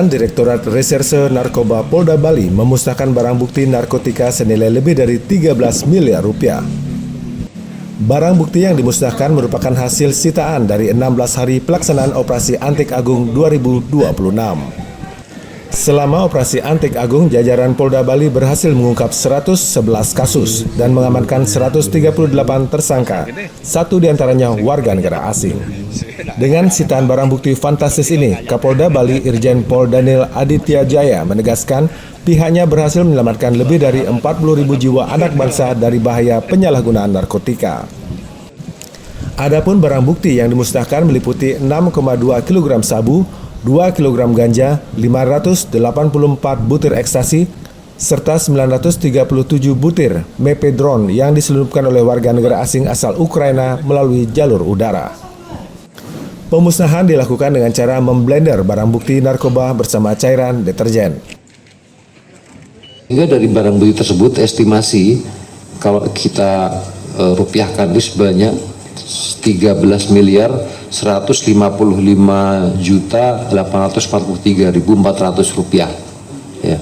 Direktorat Reserse Narkoba Polda Bali memusnahkan barang bukti narkotika senilai lebih dari 13 miliar rupiah. Barang bukti yang dimusnahkan merupakan hasil sitaan dari 16 hari pelaksanaan Operasi Antik Agung 2026. Selama Operasi Antik Agung, jajaran Polda Bali berhasil mengungkap 111 kasus dan mengamankan 138 tersangka, satu diantaranya warga negara asing. Dengan sitaan barang bukti fantastis ini, Kapolda Bali Irjen Pol Daniel Aditya Jaya menegaskan pihaknya berhasil menyelamatkan lebih dari 40.000 jiwa anak bangsa dari bahaya penyalahgunaan narkotika. Adapun barang bukti yang dimusnahkan meliputi 6,2 kg sabu, 2 kg ganja, 584 butir ekstasi, serta 937 butir mepedron yang diselundupkan oleh warga negara asing asal Ukraina melalui jalur udara. Pemusnahan dilakukan dengan cara memblender barang bukti narkoba bersama cairan deterjen. Hingga dari barang bukti tersebut estimasi kalau kita rupiahkan itu sebanyak 13 miliar 155.843.400 rupiah. Ya.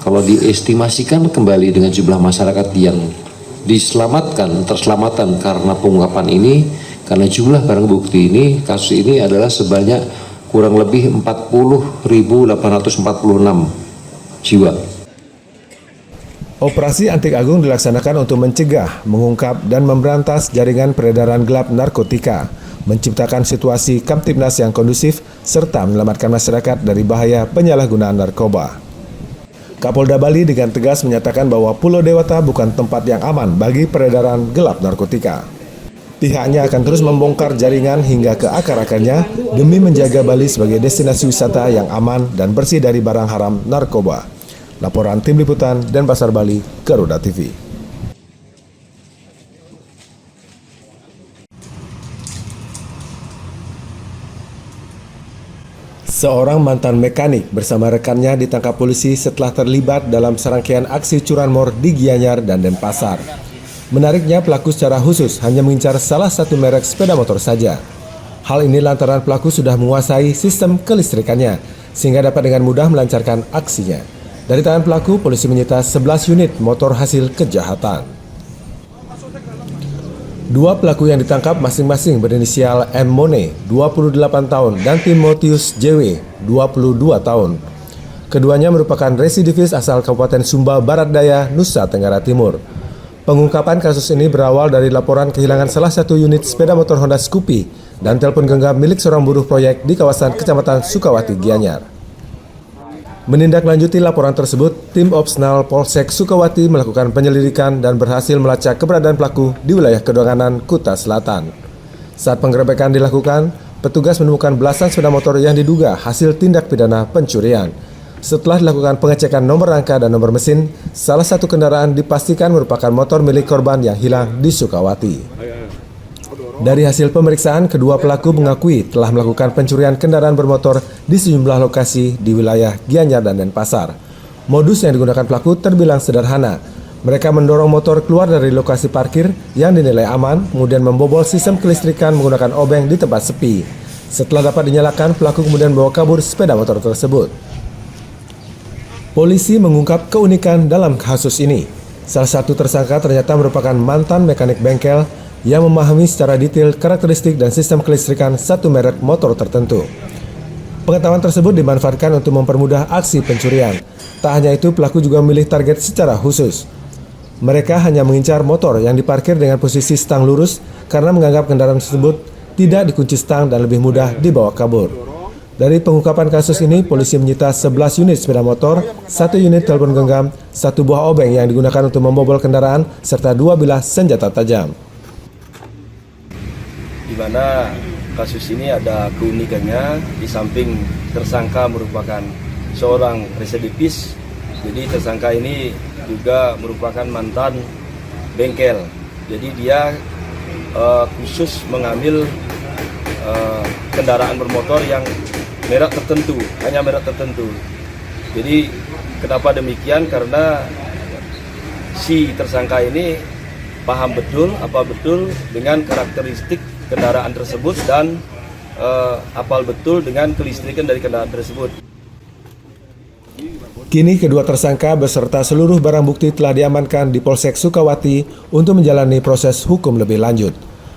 Kalau diestimasikan kembali dengan jumlah masyarakat yang terselamatkan karena pengungkapan ini, karena jumlah barang bukti ini, kasus ini adalah sebanyak kurang lebih 40.846 jiwa. Operasi Antik Agung dilaksanakan untuk mencegah, mengungkap, dan memberantas jaringan peredaran gelap narkotika, menciptakan situasi Kamtibnas yang kondusif, serta menyelamatkan masyarakat dari bahaya penyalahgunaan narkoba. Kapolda Bali dengan tegas menyatakan bahwa Pulau Dewata bukan tempat yang aman bagi peredaran gelap narkotika. Pihaknya akan terus membongkar jaringan hingga ke akar-akarnya demi menjaga Bali sebagai destinasi wisata yang aman dan bersih dari barang haram narkoba. Laporan Tim Liputan Denpasar Bali, Garuda TV. Seorang mantan mekanik bersama rekannya ditangkap polisi setelah terlibat dalam serangkaian aksi curanmor di Gianyar dan Denpasar. Menariknya, pelaku secara khusus hanya mengincar salah satu merek sepeda motor saja. Hal ini lantaran pelaku sudah menguasai sistem kelistrikannya, sehingga dapat dengan mudah melancarkan aksinya. Dari tangan pelaku, polisi menyita 11 unit motor hasil kejahatan. Dua pelaku yang ditangkap masing-masing berinisial M. Mone, 28 tahun, dan Timotius JW, 22 tahun. Keduanya merupakan residivis asal Kabupaten Sumba Barat Daya, Nusa Tenggara Timur. Pengungkapan kasus ini berawal dari laporan kehilangan salah satu unit sepeda motor Honda Scoopy dan telepon genggam milik seorang buruh proyek di kawasan Kecamatan Sukawati, Gianyar. Menindaklanjuti laporan tersebut, tim Opsnal Polsek Sukawati melakukan penyelidikan dan berhasil melacak keberadaan pelaku di wilayah Kedonganan, Kuta Selatan. Saat penggerebekan dilakukan, petugas menemukan belasan sepeda motor yang diduga hasil tindak pidana pencurian. Setelah dilakukan pengecekan nomor rangka dan nomor mesin, salah satu kendaraan dipastikan merupakan motor milik korban yang hilang di Sukawati. Dari hasil pemeriksaan, kedua pelaku mengakui telah melakukan pencurian kendaraan bermotor di sejumlah lokasi di wilayah Gianyar dan Denpasar. Modus yang digunakan pelaku terbilang sederhana. Mereka mendorong motor keluar dari lokasi parkir yang dinilai aman, kemudian membobol sistem kelistrikan menggunakan obeng di tempat sepi. Setelah dapat dinyalakan, pelaku kemudian bawa kabur sepeda motor tersebut. Polisi mengungkap keunikan dalam kasus ini. Salah satu tersangka ternyata merupakan mantan mekanik bengkel yang memahami secara detail karakteristik dan sistem kelistrikan satu merek motor tertentu. Pengetahuan tersebut dimanfaatkan untuk mempermudah aksi pencurian. Tak hanya itu, pelaku juga memilih target secara khusus. Mereka hanya mengincar motor yang diparkir dengan posisi stang lurus karena menganggap kendaraan tersebut tidak dikunci stang dan lebih mudah dibawa kabur. Dari pengungkapan kasus ini, polisi menyita 11 unit sepeda motor, 1 unit telepon genggam, 1 buah obeng yang digunakan untuk membobol kendaraan, serta 2 bilah senjata tajam. Di mana kasus ini ada keunikannya, di samping tersangka merupakan seorang residivis, jadi tersangka ini juga merupakan mantan bengkel. Jadi dia khusus mengambil kendaraan bermotor yang merek tertentu, hanya merek tertentu. Jadi kenapa demikian? Karena si tersangka ini paham betul dengan karakteristik kendaraan tersebut dan apal betul dengan kelistrikan dari kendaraan tersebut. Kini kedua tersangka beserta seluruh barang bukti telah diamankan di Polsek Sukawati untuk menjalani proses hukum lebih lanjut.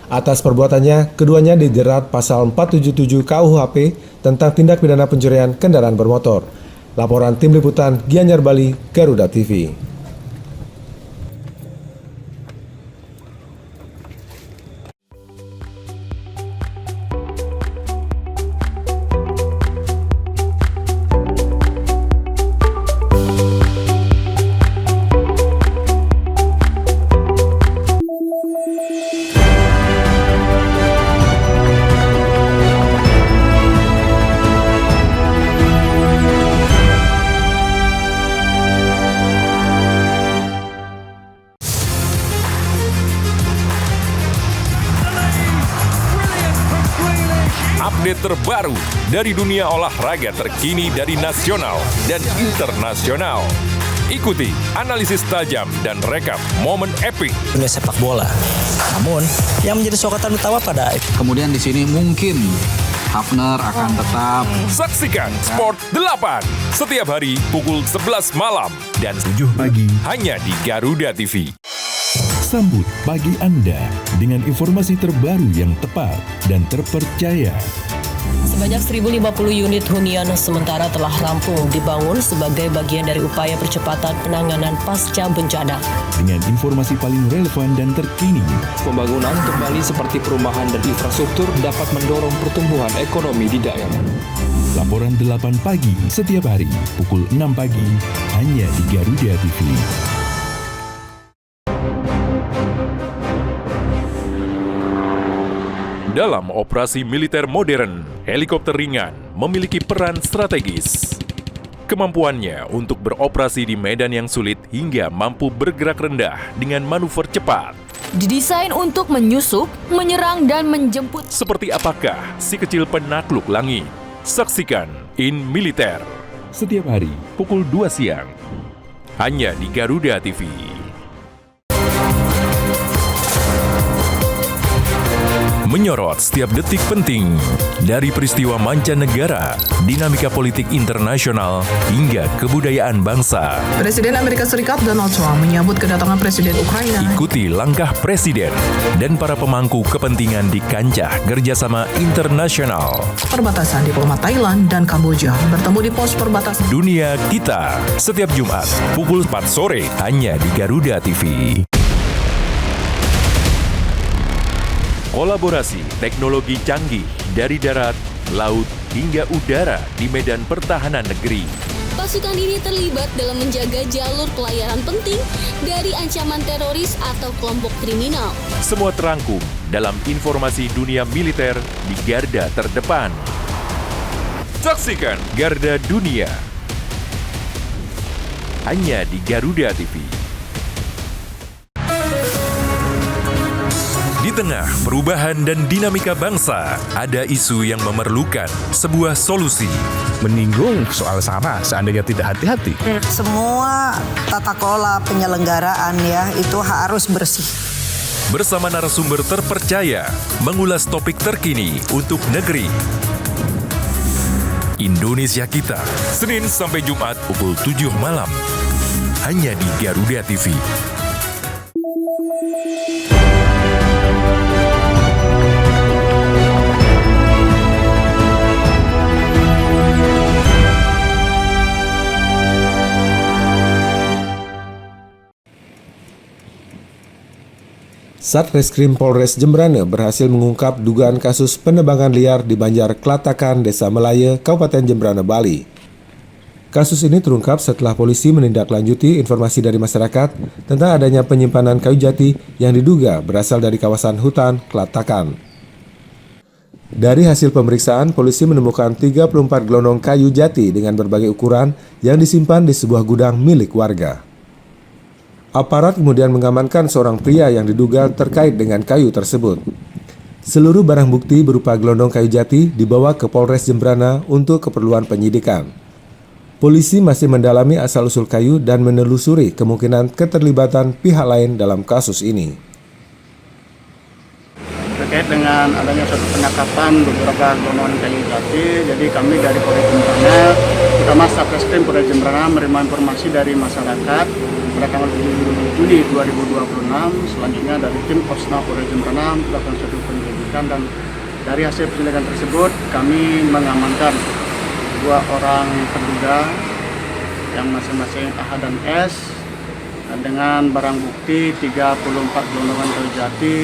Atas perbuatannya, keduanya dijerat pasal 477 KUHP tentang tindak pidana pencurian kendaraan bermotor. Laporan Tim Liputan Gianyar Bali, Garuda TV. Update terbaru dari dunia olahraga terkini dari nasional dan internasional. Ikuti analisis tajam dan rekap momen epik dunia sepak bola. Namun, yang menjadi sorotan utama pada kemudian di sini mungkin Hafner akan tetap. Saksikan Sport 8 setiap hari pukul 11 malam dan 7 pagi hanya di Garuda TV. Sambut pagi Anda dengan informasi terbaru yang tepat dan terpercaya. Sebanyak 1.050 unit hunian sementara telah rampung dibangun sebagai bagian dari upaya percepatan penanganan pasca bencana. Dengan informasi paling relevan dan terkini. Pembangunan kembali seperti perumahan dan infrastruktur dapat mendorong pertumbuhan ekonomi di daerah. Laporan 8 pagi setiap hari pukul 6 pagi hanya di Garuda TV. Dalam operasi militer modern, helikopter ringan memiliki peran strategis. Kemampuannya untuk beroperasi di medan yang sulit hingga mampu bergerak rendah dengan manuver cepat. Didesain untuk menyusup, menyerang, dan menjemput. Seperti apakah si kecil penakluk langit? Saksikan In Militer. Setiap hari pukul 2 siang. Hanya di Garuda TV. Menyorot setiap detik penting dari peristiwa mancanegara, dinamika politik internasional, hingga kebudayaan bangsa. Presiden Amerika Serikat Donald Trump menyambut kedatangan Presiden Ukraina. Ikuti langkah Presiden dan para pemangku kepentingan di kancah kerjasama internasional. Perbatasan diplomat Thailand dan Kamboja bertemu di pos perbatasan. Dunia Kita, setiap Jumat pukul 4 sore hanya di Garuda TV. Kolaborasi teknologi canggih dari darat, laut, hingga udara di medan pertahanan negeri. Pasukan ini terlibat dalam menjaga jalur pelayaran penting dari ancaman teroris atau kelompok kriminal. Semua terangkum dalam informasi dunia militer di garda terdepan. Saksikan Garda Dunia hanya di Garuda TV. Di tengah perubahan dan dinamika bangsa, ada isu yang memerlukan sebuah solusi. Menyinggung soal SARA seandainya tidak hati-hati. Semua tata kelola penyelenggaraan ya itu harus bersih. Bersama narasumber terpercaya, mengulas topik terkini untuk negeri. Indonesia Kita, Senin sampai Jumat pukul 7 malam. Hanya di Garuda TV. Satreskrim Polres Jembrana berhasil mengungkap dugaan kasus penebangan liar di Banjar Klatakan, Desa Melaya, Kabupaten Jembrana, Bali. Kasus ini terungkap setelah polisi menindaklanjuti informasi dari masyarakat tentang adanya penyimpanan kayu jati yang diduga berasal dari kawasan hutan Klatakan. Dari hasil pemeriksaan, polisi menemukan 34 gelondong kayu jati dengan berbagai ukuran yang disimpan di sebuah gudang milik warga. Aparat kemudian mengamankan seorang pria yang diduga terkait dengan kayu tersebut. Seluruh barang bukti berupa gelondong kayu jati dibawa ke Polres Jembrana untuk keperluan penyidikan. Polisi masih mendalami asal-usul kayu dan menelusuri kemungkinan keterlibatan pihak lain dalam kasus ini. Terkait dengan adanya suatu penangkapan beberapa gelondongan kayu jati, jadi kami dari Polres Jembrana, terutama Satreskrim Polres Jembrana menerima informasi dari masyarakat pada tanggal 7 Juni 2026. Selanjutnya dari tim Posna Polres Jembrana melakukan suatu penyelidikan, dan dari hasil penyelidikan tersebut kami mengamankan 2 orang terduga yang masing-masing AH dan S, dan dengan barang bukti 34 gelondongan kayu jati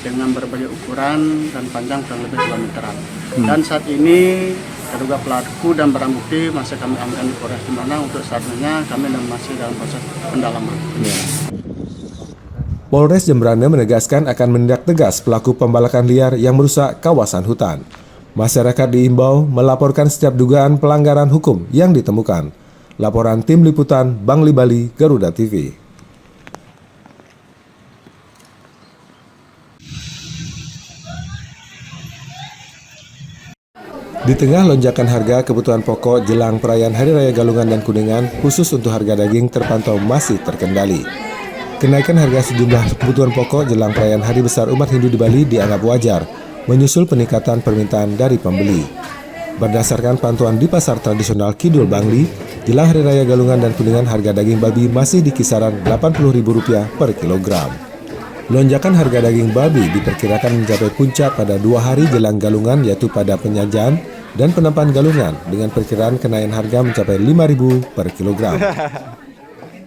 dengan berbagai ukuran dan panjang kurang lebih 2 meteran. Dan saat ini terduga pelaku dan barang bukti masih kami amankan di Polres Jembrana. Untuk saat ini kami masih dalam proses pendalaman. Polres Jembrana menegaskan akan menindak tegas pelaku pembalakan liar yang merusak kawasan hutan. Masyarakat diimbau melaporkan setiap dugaan pelanggaran hukum yang ditemukan. Laporan Tim Liputan Bangli Bali, Garuda TV. Di tengah lonjakan harga kebutuhan pokok jelang perayaan Hari Raya Galungan dan Kuningan, khusus untuk harga daging terpantau masih terkendali. Kenaikan harga sejumlah kebutuhan pokok jelang perayaan Hari Besar Umat Hindu di Bali dianggap wajar, menyusul peningkatan permintaan dari pembeli. Berdasarkan pantauan di pasar tradisional Kidul Bangli, jelang Hari Raya Galungan dan Kuningan harga daging babi masih di kisaran Rp80.000 per kilogram. Lonjakan harga daging babi diperkirakan mencapai puncak pada 2 hari jelang Galungan, yaitu pada penyajian dan penampakan Galungan, dengan perkiraan kenaikan harga mencapai Rp5.000 per kilogram.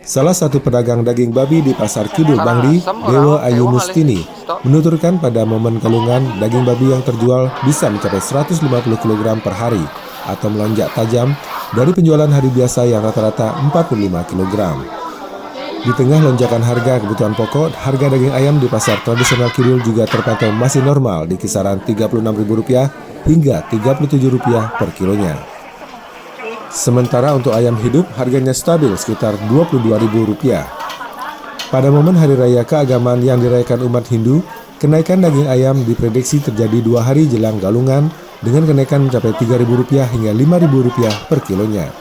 Salah satu pedagang daging babi di Pasar Kidul Bangli, Dewa Ayu Mustini, menuturkan pada momen Galungan, daging babi yang terjual bisa mencapai 150 kg per hari, atau melonjak tajam dari penjualan hari biasa yang rata-rata 45 kg. Di tengah lonjakan harga kebutuhan pokok, harga daging ayam di pasar tradisional Kidul juga terpantau masih normal di kisaran Rp36.000 hingga Rp37 per kilonya. Sementara untuk ayam hidup, harganya stabil sekitar Rp22.000. Pada momen Hari Raya keagamaan yang dirayakan umat Hindu, kenaikan daging ayam diprediksi terjadi 2 hari jelang Galungan dengan kenaikan mencapai Rp3.000 hingga Rp5.000 per kilonya.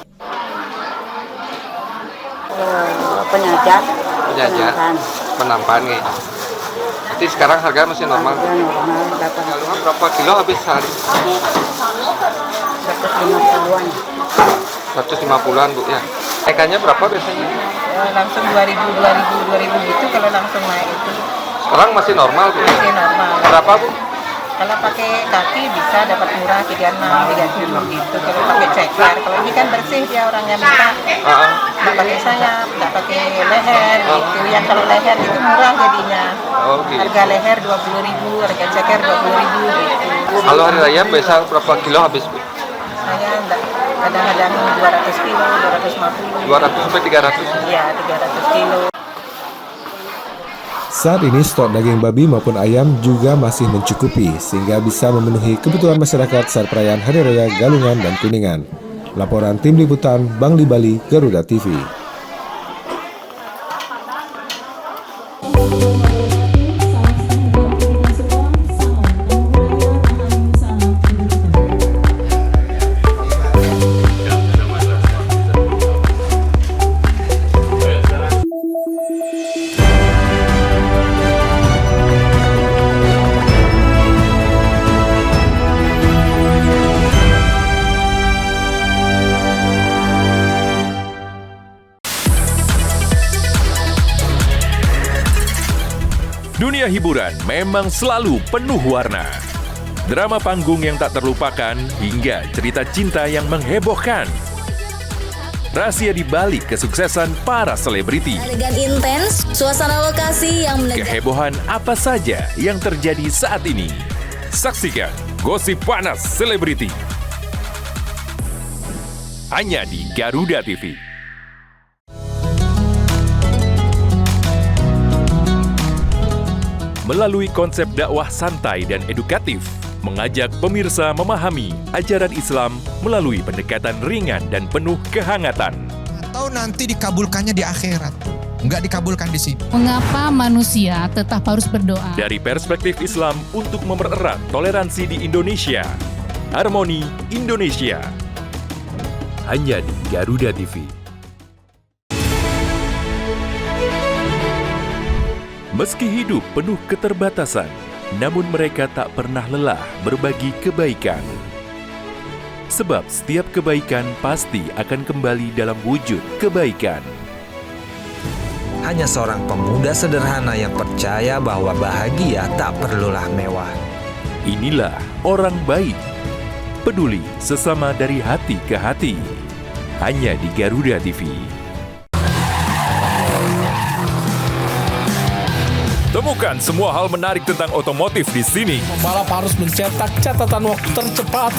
Penampan nih. Jadi sekarang harga masih normal. Galungan berapa kilo habis sehari? 150-an. 150-an Bu ya. Naikannya berapa biasanya? Langsung 2.000 gitu kalau langsung naik itu. Sekarang masih normal Bu? Masih normal. Berapa Bu? Kalau pakai kaki bisa dapat murah 36, 37 gitu. Kalau pakai ceker, kalau ini kan bersih dia orangnya minta. Nggak pakai sayap, nggak pakai leher gitu. Yang kalau leher itu murah jadinya. Harga leher 20.000, harga ceker 20.000 gitu. Kalau hari raya biasa berapa kilo habis Bu? Saya kadang-kadang 200 kilo, 250. 200 sampai 300? Iya, 300 kilo. Saat ini stok daging babi maupun ayam juga masih mencukupi sehingga bisa memenuhi kebutuhan masyarakat saat perayaan Hari Raya Galungan dan Kuningan. Laporan Tim Liputan Bangli Bali, Garuda TV. Dunia hiburan memang selalu penuh warna. Drama panggung yang tak terlupakan hingga cerita cinta yang menghebohkan. rahasia di balik kesuksesan para selebriti. Elegan intens, suasana lokasi yang menegak. Kehebohan apa saja yang terjadi saat ini. Saksikan Gosip Panas Selebriti hanya di Garuda TV. Melalui konsep dakwah santai dan edukatif, mengajak pemirsa memahami ajaran Islam melalui pendekatan ringan dan penuh kehangatan. Atau nanti dikabulkannya di akhirat, nggak dikabulkan di sini. Mengapa manusia tetap harus berdoa? Dari perspektif Islam untuk mempererat toleransi di Indonesia, Harmoni Indonesia, hanya di Garuda TV. Meski hidup penuh keterbatasan, namun mereka tak pernah lelah berbagi kebaikan. Sebab setiap kebaikan pasti akan kembali dalam wujud kebaikan. Hanya seorang pemuda sederhana yang percaya bahwa bahagia tak perlulah mewah. Inilah orang baik, peduli sesama dari hati ke hati. Hanya di Garuda TV. Temukan semua hal menarik tentang otomotif di sini. Pembalap harus mencetak catatan waktu tercepat.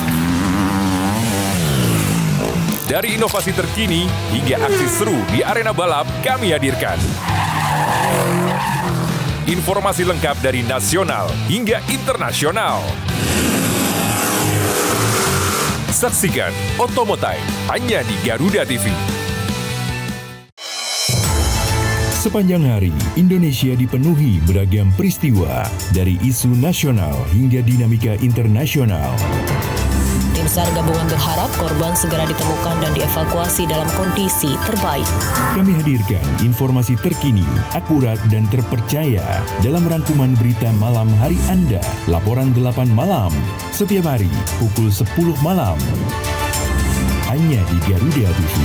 Dari inovasi terkini hingga aksi seru di arena balap, kami hadirkan. Informasi lengkap dari nasional hingga internasional. Saksikan Otomotive hanya di Garuda TV. Sepanjang hari, Indonesia dipenuhi beragam peristiwa, dari isu nasional hingga dinamika internasional. Tim SAR gabungan berharap korban segera ditemukan dan dievakuasi dalam kondisi terbaik. Kami hadirkan informasi terkini, akurat dan terpercaya dalam rangkuman berita malam hari Anda, Laporan 8 Malam, setiap hari pukul 10 malam. Hanya di Garuda TV.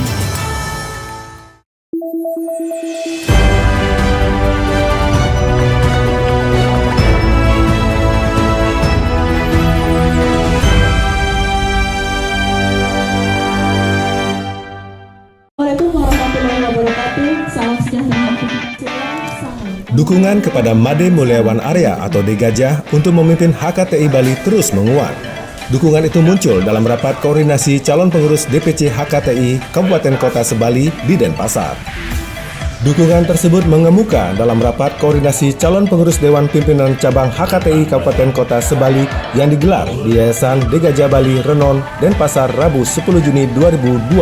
Dukungan kepada Made Mulyawan Arya atau D Gajah untuk memimpin HKTI Bali terus menguat. Dukungan itu muncul dalam rapat koordinasi calon pengurus DPC HKTI Kabupaten Kota Sebali di Denpasar. Dukungan tersebut mengemuka dalam rapat koordinasi calon pengurus Dewan Pimpinan Cabang HKTI Kabupaten Kota Sebali yang digelar di Yayasan D Gajah Bali Renon, Denpasar, Rabu 10 Juni 2026.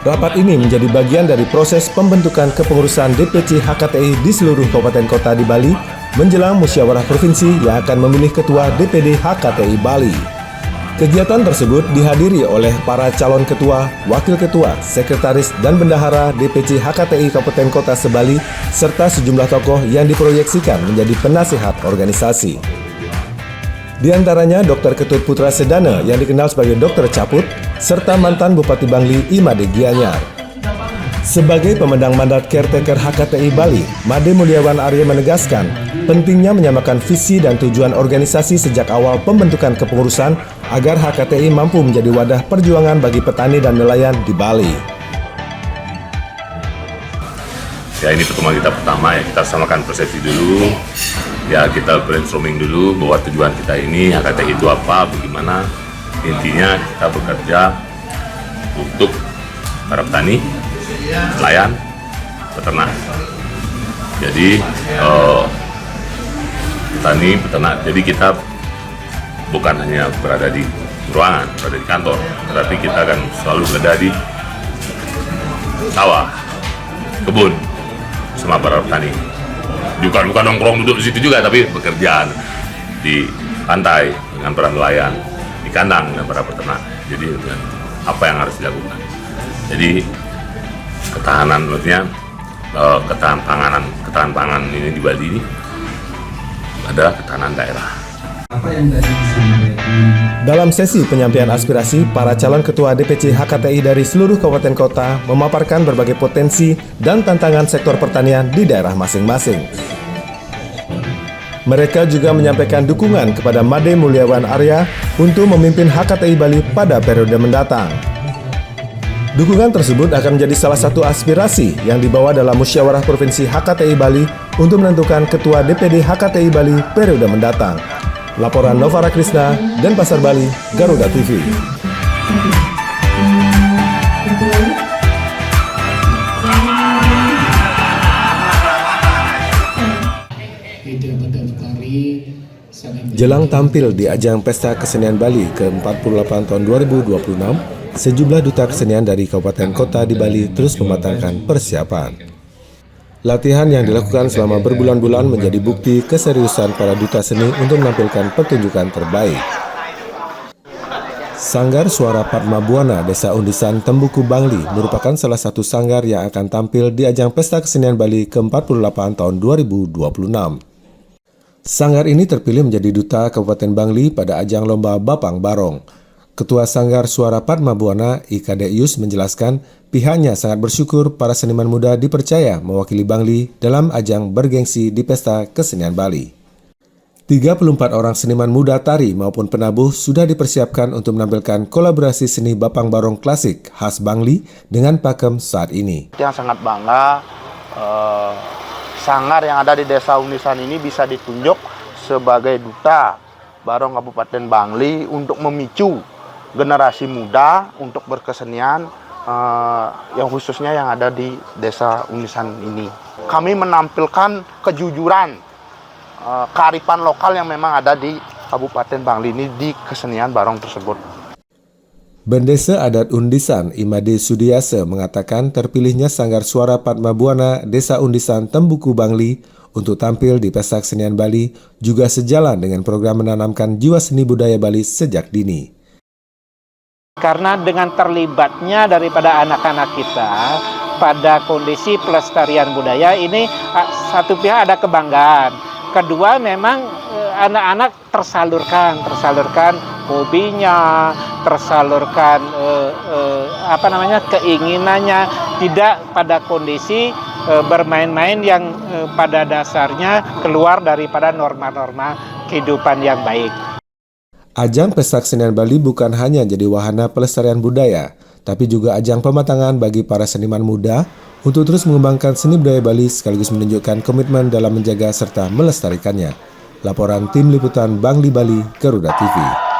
Rapat ini menjadi bagian dari proses pembentukan kepengurusan DPC HKTI di seluruh kabupaten kota di Bali menjelang musyawarah provinsi yang akan memilih ketua DPD HKTI Bali. Kegiatan tersebut dihadiri oleh para calon ketua, wakil ketua, sekretaris, dan bendahara DPC HKTI Kabupaten Kota Sebali serta sejumlah tokoh yang diproyeksikan menjadi penasihat organisasi. Di antaranya Dr. Ketut Putra Sedana yang dikenal sebagai Dr. Caput, serta mantan Bupati Bangli Imade Gianyar. Sebagai pemandang mandat caretaker HKTI Bali, Made Mulyawan Arya menegaskan pentingnya menyamakan visi dan tujuan organisasi sejak awal pembentukan kepengurusan agar HKTI mampu menjadi wadah perjuangan bagi petani dan nelayan di Bali. Ya, ini pertemuan kita pertama ya, kita samakan persepsi dulu. Ya, kita brainstorming dulu bahwa tujuan kita ini HKTI itu apa, bagaimana. Intinya kita bekerja untuk para petani, nelayan, peternak. Jadi petani, peternak. Jadi kita bukan hanya berada di ruangan, berada di kantor, tetapi kita akan selalu berada di sawah, kebun, sama para petani. Bukan nongkrong duduk di situ juga, tapi bekerja di pantai dengan para nelayan, di kandang dengan para peternak. Jadi apa yang harus dilakukan? Jadi ketahanan, maksudnya ketahanan pangan ini di Bali ini adalah ketahanan daerah. Dalam sesi penyampaian aspirasi, para calon ketua DPC HKTI dari seluruh kabupaten kota memaparkan berbagai potensi dan tantangan sektor pertanian di daerah masing-masing. Mereka juga menyampaikan dukungan kepada Made Mulyawan Arya untuk memimpin HKTI Bali pada periode mendatang. Dukungan tersebut akan menjadi salah satu aspirasi yang dibawa dalam Musyawarah Provinsi HKTI Bali untuk menentukan Ketua DPD HKTI Bali periode mendatang. Laporan Novara Krisna, Denpasar, Bali, Garuda TV. Jelang tampil di ajang Pesta Kesenian Bali ke-48 tahun 2026, sejumlah duta kesenian dari kabupaten kota di Bali terus mematangkan persiapan. Latihan yang dilakukan selama berbulan-bulan menjadi bukti keseriusan para duta seni untuk menampilkan pertunjukan terbaik. Sanggar Suara Padma Buana Desa Undisan Tembuku Bangli merupakan salah satu sanggar yang akan tampil di ajang Pesta Kesenian Bali ke-48 tahun 2026. Sanggar ini terpilih menjadi duta Kabupaten Bangli pada ajang lomba Bapang Barong. Ketua Sanggar Suara Padma Buana, Ika Deyus, menjelaskan pihaknya sangat bersyukur para seniman muda dipercaya mewakili Bangli dalam ajang bergengsi di Pesta Kesenian Bali. 34 orang seniman muda tari maupun penabuh sudah dipersiapkan untuk menampilkan kolaborasi seni Bapang Barong klasik khas Bangli dengan pakem saat ini. Yang sangat bangga, sanggar yang ada di Desa Undisan ini bisa ditunjuk sebagai duta Barong Kabupaten Bangli untuk memicu generasi muda untuk berkesenian, yang khususnya yang ada di Desa Undisan ini. Kami menampilkan kejujuran, kearifan lokal yang memang ada di Kabupaten Bangli ini di kesenian barong tersebut. Bendesa Adat Undisan Imade Sudiase mengatakan terpilihnya Sanggar Suara Padma Buana Desa Undisan Tembuku Bangli untuk tampil di Pesta Kesenian Bali juga sejalan dengan program menanamkan jiwa seni budaya Bali sejak dini. Karena dengan terlibatnya daripada anak-anak kita pada kondisi pelestarian budaya ini, satu pihak ada kebanggaan, kedua memang anak-anak tersalurkan hobinya, tersalurkan keinginannya, tidak pada kondisi bermain-main yang pada dasarnya keluar daripada norma-norma kehidupan yang baik. Ajang Pesta Kesenian Bali bukan hanya jadi wahana pelestarian budaya, tapi juga ajang pematangan bagi para seniman muda untuk terus mengembangkan seni budaya Bali sekaligus menunjukkan komitmen dalam menjaga serta melestarikannya. Laporan Tim Liputan Bangli Bali, Garuda TV.